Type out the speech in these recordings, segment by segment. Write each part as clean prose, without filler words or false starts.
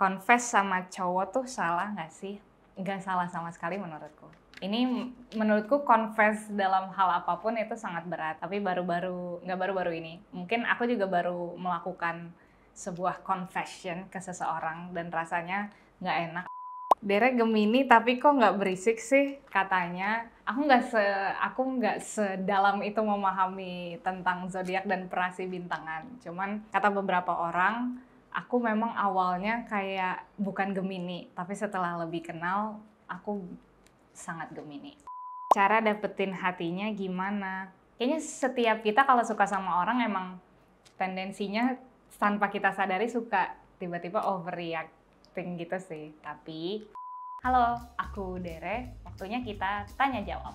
confess sama cowok tuh salah nggak sih? Nggak salah sama sekali menurutku. Ini menurutku confess dalam hal apapun itu sangat berat. Tapi nggak baru-baru ini. Mungkin aku juga baru melakukan sebuah confession ke seseorang dan rasanya nggak enak. Dere Gemini tapi kok nggak berisik sih katanya. Aku nggak sedalam itu memahami tentang zodiak dan perasi bintangan. Cuman kata beberapa orang, aku memang awalnya kayak bukan Gemini, tapi setelah lebih kenal, aku sangat Gemini. Cara dapetin hatinya gimana? Kayaknya setiap kita kalau suka sama orang emang tendensinya tanpa kita sadari suka tiba-tiba overreacting gitu sih. Tapi, halo, aku Dere, waktunya kita tanya jawab.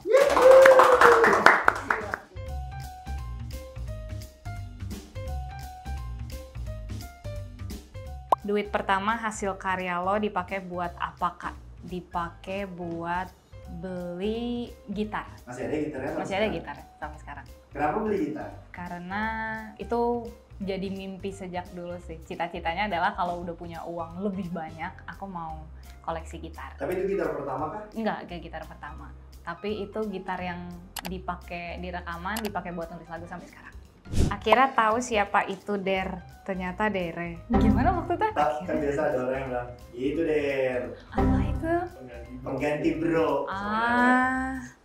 Duit pertama hasil karya lo dipakai buat apa, Kak? Dipakai buat beli gitar. Masih ada gitarnya? Masih ada gitar sampai sekarang. Kenapa beli gitar? Karena itu jadi mimpi sejak dulu sih. Cita-citanya adalah kalau udah punya uang lebih banyak, aku mau koleksi gitar. Tapi itu gitar pertama kan? Enggak gitar pertama. Tapi itu gitar yang dipakai di rekaman, dipakai buat nulis lagu sampai sekarang. Akhirnya tahu siapa itu Der. Ternyata Dere. Gimana maksudnya? Kan biasa ada orang yang bilang, itu Der. Apa itu? Pengganti bro.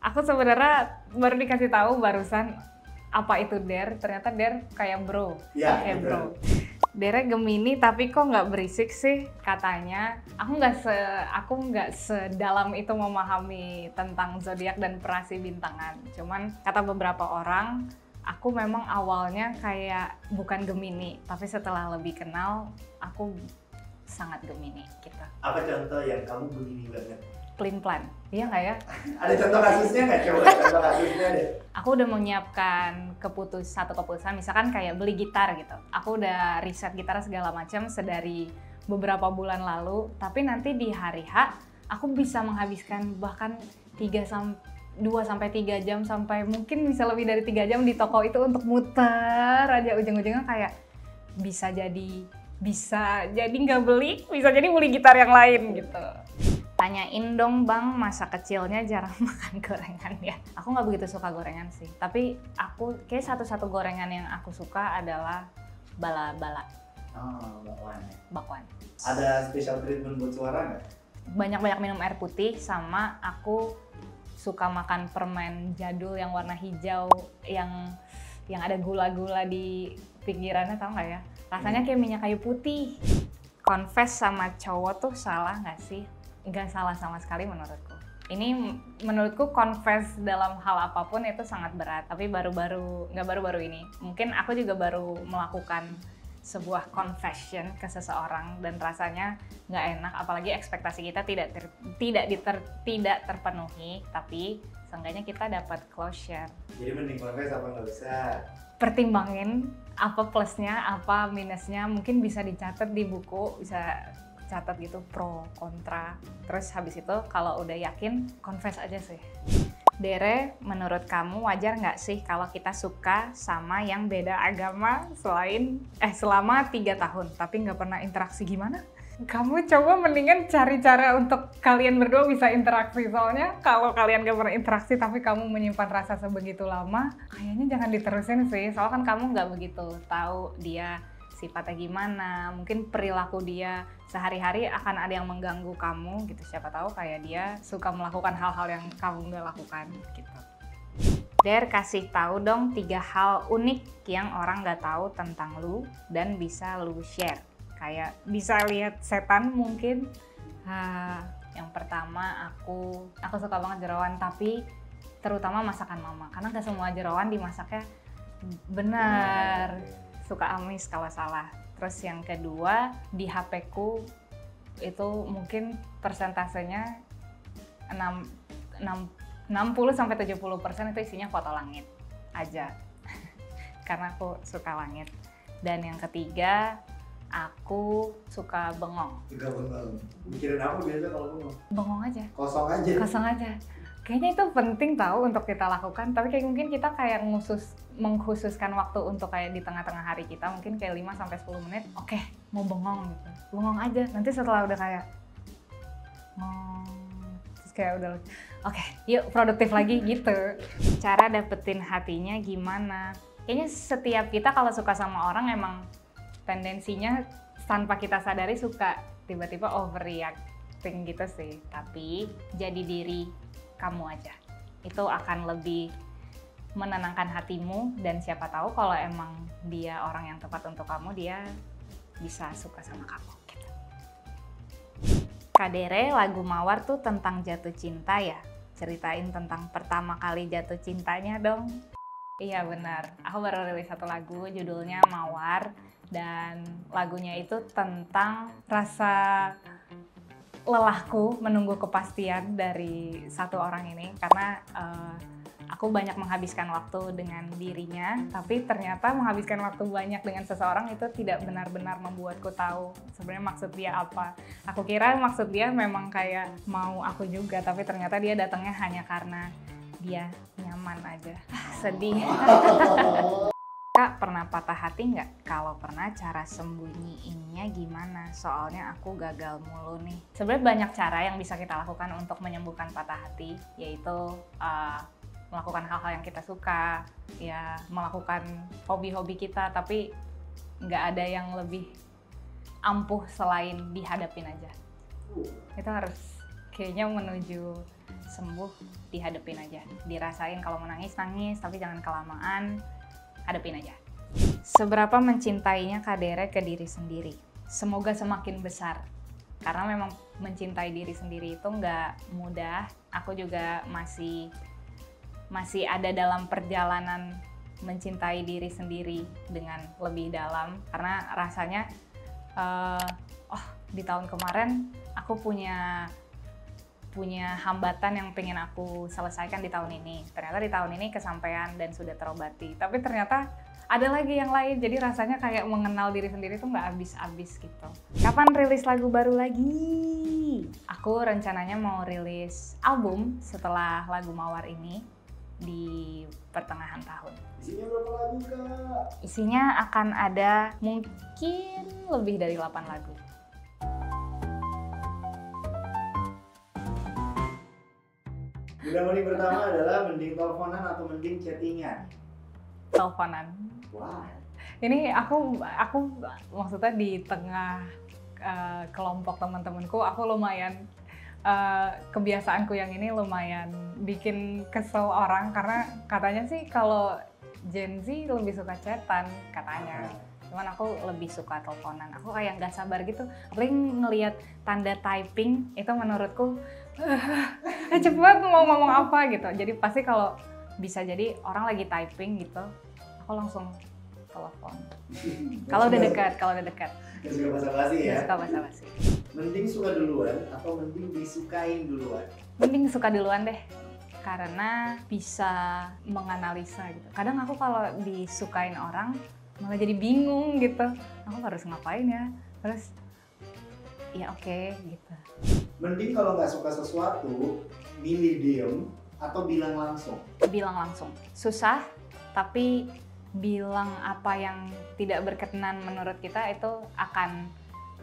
Aku sebenarnya baru dikasih tahu barusan apa itu Der. Ternyata Der kayak bro. Iya, kayak bro. Dere Gemini tapi kok nggak berisik sih katanya. Aku nggak sedalam itu memahami tentang zodiak dan perasi bintangan. Cuman kata beberapa orang, aku memang awalnya kayak bukan Gemini, tapi setelah lebih kenal, aku sangat Gemini gitu. Apa contoh yang kamu Gemini banget? Pelin-pelan, iya nggak ya? Ada contoh kasusnya nggak? Coba contoh kasusnya deh. Aku udah menyiapkan satu keputusan, misalkan kayak beli gitar gitu. Aku udah riset gitar segala macam sedari beberapa bulan lalu, tapi nanti di hari H, aku bisa menghabiskan bahkan 2-3 jam sampai mungkin bisa lebih dari 3 jam di toko itu untuk muter aja, ujung-ujungnya kayak bisa jadi nggak beli, bisa jadi beli gitar yang lain gitu. Tanyain dong Bang, masa kecilnya jarang makan gorengan ya? Aku nggak begitu suka gorengan sih, tapi aku kayak satu-satu gorengan yang aku suka adalah bala-bala. Oh, bakwan. Bakwan. Ada special treatment buat suara nggak? Banyak-banyak minum air putih, sama aku suka makan permen jadul yang warna hijau yang ada gula-gula di pinggirannya, tau nggak ya? Rasanya kayak minyak kayu putih. Confess sama cowok tuh salah nggak sih? Nggak salah sama sekali menurutku. Ini menurutku confess dalam hal apapun itu sangat berat. Tapi nggak baru-baru ini. Mungkin aku juga baru melakukan sebuah confession ke seseorang dan rasanya nggak enak, apalagi ekspektasi kita tidak terpenuhi, tapi seenggaknya kita dapat closure. Jadi mending confess apa nggak bisa? Pertimbangin apa plusnya, apa minusnya, mungkin bisa dicatat di buku, bisa catat gitu pro kontra. Terus habis itu kalau udah yakin, confess aja sih. Dere, menurut kamu wajar nggak sih kalau kita suka sama yang beda agama selama 3 tahun tapi nggak pernah interaksi? Gimana? Kamu coba mendingan cari cara untuk kalian berdua bisa interaksi, soalnya kalau kalian nggak pernah interaksi tapi kamu menyimpan rasa sebegitu lama, kayaknya jangan diterusin sih, soalnya kan kamu nggak begitu tahu dia sifatnya gimana, mungkin perilaku dia sehari-hari akan ada yang mengganggu kamu gitu, siapa tahu kayak dia suka melakukan hal-hal yang kamu nggak lakukan gitu. Der, kasih tahu dong 3 hal unik yang orang nggak tahu tentang lu dan bisa lu share. Kayak bisa lihat setan mungkin. Yang pertama, aku suka banget jerawan, tapi terutama masakan mama, karena nggak semua jerawan dimasaknya benar. Suka amis kalau salah. Terus yang kedua, di HP ku itu mungkin persentasenya 60-70% itu isinya foto langit aja. Karena aku suka langit. Dan yang ketiga, aku suka bengong. Suka bengong. Mikirin apa biasa kalau bengong? Bengong aja. Kosong aja. Kosong aja. Kayaknya itu penting tahu untuk kita lakukan, tapi kayak mungkin kita kayak mengkhususkan waktu untuk kayak di tengah-tengah hari kita, mungkin kayak 5-10 menit, oke, mau bengong gitu, bengong aja. Nanti setelah udah kayak terus kayak udah oke, yuk produktif lagi gitu. Cara dapetin hatinya gimana? Kayaknya setiap kita kalau suka sama orang emang tendensinya tanpa kita sadari suka tiba-tiba overreacting gitu sih. Tapi jadi diri kamu aja, itu akan lebih menenangkan hatimu, dan siapa tahu kalau emang dia orang yang tepat untuk kamu, dia bisa suka sama kamu gitu. Kak Dere, lagu Mawar tuh tentang jatuh cinta ya? Ceritain tentang pertama kali jatuh cintanya dong. Iya benar, aku baru rilis satu lagu judulnya Mawar, dan lagunya itu tentang rasa lelahku menunggu kepastian dari satu orang ini, karena aku banyak menghabiskan waktu dengan dirinya, tapi ternyata menghabiskan waktu banyak dengan seseorang itu tidak benar-benar membuatku tahu sebenarnya maksud dia apa. Aku kira maksud dia memang kayak mau aku juga, tapi ternyata dia datangnya hanya karena dia nyaman aja. Sedih. Kak, pernah patah hati nggak? Kalau pernah, cara sembunyiinnya gimana? Soalnya aku gagal mulu nih. Sebenarnya banyak cara yang bisa kita lakukan untuk menyembuhkan patah hati, yaitu melakukan hal-hal yang kita suka, ya melakukan hobi-hobi kita, tapi nggak ada yang lebih ampuh selain dihadapin aja. Itu harus kayaknya menuju sembuh, dihadapin aja. Dirasain kalau menangis, nangis, tapi jangan kelamaan, hadapin aja. Seberapa mencintainya Kak Dere ke diri sendiri? Semoga semakin besar. Karena memang mencintai diri sendiri itu nggak mudah. Aku juga masih ada dalam perjalanan mencintai diri sendiri dengan lebih dalam, karena rasanya di tahun kemarin aku punya hambatan yang pengen aku selesaikan di tahun ini. Ternyata di tahun ini kesampaian dan sudah terobati, tapi ternyata ada lagi yang lain, jadi rasanya kayak mengenal diri sendiri tuh nggak habis-habis gitu. Kapan rilis lagu baru lagi? Aku rencananya mau rilis album setelah lagu Mawar ini di pertengahan tahun. Isinya berapa lagu, Kak? Isinya akan ada mungkin lebih dari 8 lagu. Bunda Moni pertama adalah mending teleponan atau mending chattingan? Teleponan. Wah. Ini aku maksudnya di tengah kelompok teman-temanku, aku lumayan kebiasaanku yang ini lumayan bikin kesel orang, karena katanya sih kalau Gen Z lebih suka chatan katanya. Cuman aku lebih suka teleponan. Aku kayak nggak sabar gitu. Apalagi ngelihat tanda typing itu menurutku cepet mau ngomong apa gitu. Jadi pasti kalau bisa jadi orang lagi typing gitu, aku langsung telepon. Kalau udah dekat. Gak suka basa-basi ya? Gak suka basa-basi. Mending suka duluan atau mending disukain duluan? Mending suka duluan deh, karena bisa menganalisa gitu. Kadang aku kalau disukain orang malah jadi bingung gitu. Aku harus ngapain ya? Terus ya oke, gitu. Mending kalau nggak suka sesuatu, milih diem atau bilang langsung? Bilang langsung. Susah, tapi bilang apa yang tidak berkenan menurut kita itu akan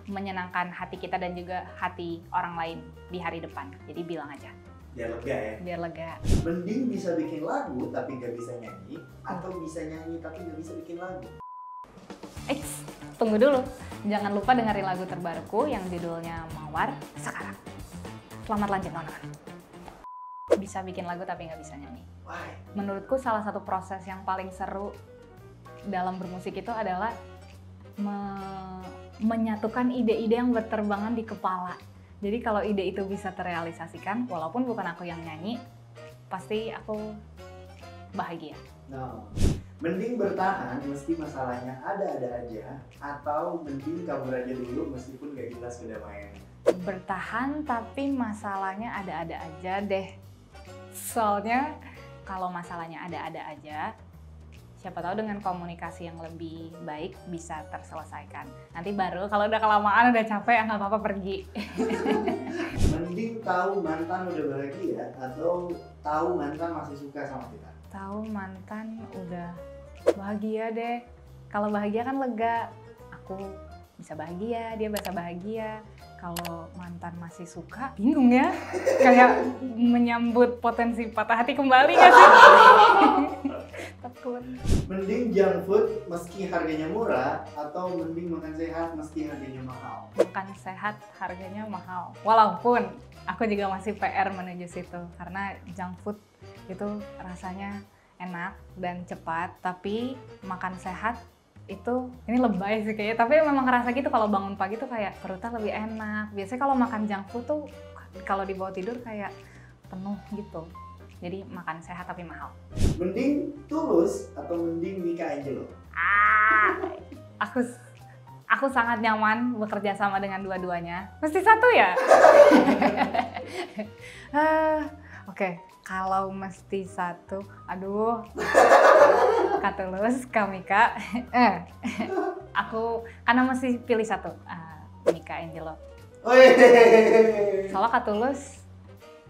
menyenangkan hati kita dan juga hati orang lain di hari depan. Jadi bilang aja. Biar lega ya? Biar lega. Mending bisa bikin lagu tapi nggak bisa nyanyi, atau bisa nyanyi tapi nggak bisa bikin lagu? Tunggu dulu. Jangan lupa dengerin lagu terbaruku yang judulnya Mawar sekarang. Selamat lanjut nonton. Bisa bikin lagu tapi nggak bisa nyanyi. Why? Menurutku salah satu proses yang paling seru dalam bermusik itu adalah menyatukan ide-ide yang berterbangan di kepala. Jadi kalau ide itu bisa terrealisasikan, walaupun bukan aku yang nyanyi, pasti aku bahagia. No. Mending bertahan meski masalahnya ada-ada aja, atau mending kabur aja dulu meskipun gak jelas kedamaiannya? Bertahan tapi masalahnya ada-ada aja deh. Soalnya kalau masalahnya ada-ada aja, siapa tahu dengan komunikasi yang lebih baik bisa terselesaikan. Nanti baru kalau udah kelamaan, udah capek, nggak apa-apa pergi. Mending tahu mantan udah bahagia atau tahu mantan masih suka sama kita? Tahu mantan udah bahagia deh. Kalau bahagia kan lega. Aku bisa bahagia, dia bahasa bahagia. Kalau mantan masih suka, bingung ya, kayak menyambut potensi patah hati kembali nggak sih? Takut. Mending junk food meski harganya murah atau mending makan sehat meski harganya mahal? Makan sehat harganya mahal. Walaupun aku juga masih PR menuju situ, karena junk food itu rasanya enak dan cepat, tapi makan sehat itu, ini lebay sih kayaknya, tapi memang ngerasa gitu kalau bangun pagi tuh kayak perutnya lebih enak. Biasanya kalau makan junk food tuh kalau dibawa tidur kayak penuh gitu. Jadi makan sehat tapi mahal. Mending Tulus atau mending Mika Angelo? Aku sangat nyaman bekerja sama dengan dua-duanya. Mesti satu ya? Oke, kalau mesti satu, aduh, Kak Tulus, Kak Mika. Aku karena mesti pilih satu, Mika Angelo. Soalnya Kak Tulus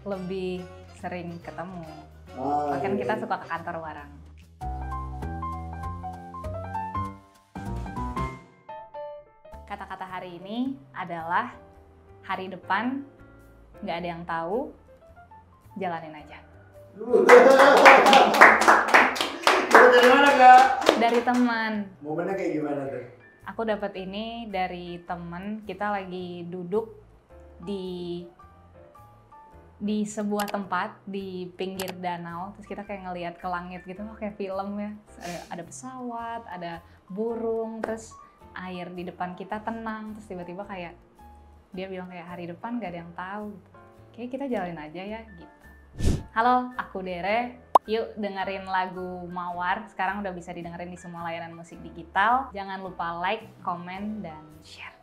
lebih sering ketemu. Bahkan kita suka ke kantor bareng. Kata-kata hari ini adalah hari depan nggak ada yang tahu, jalanin aja. Dari mana Kak? Dari teman. Momennya kayak gimana tuh? Aku dapat ini dari teman. Kita lagi duduk di sebuah tempat di pinggir danau, terus kita kayak ngelihat ke langit gitu, kayak film ya. Ada pesawat, ada burung, terus air di depan kita tenang, terus tiba-tiba kayak dia bilang kayak hari depan gak ada yang tahu. Kayak kita jalanin aja ya gitu. Halo, aku Dere. Yuk dengerin lagu Mawar. Sekarang udah bisa didengerin di semua layanan musik digital. Jangan lupa like, komen, dan share.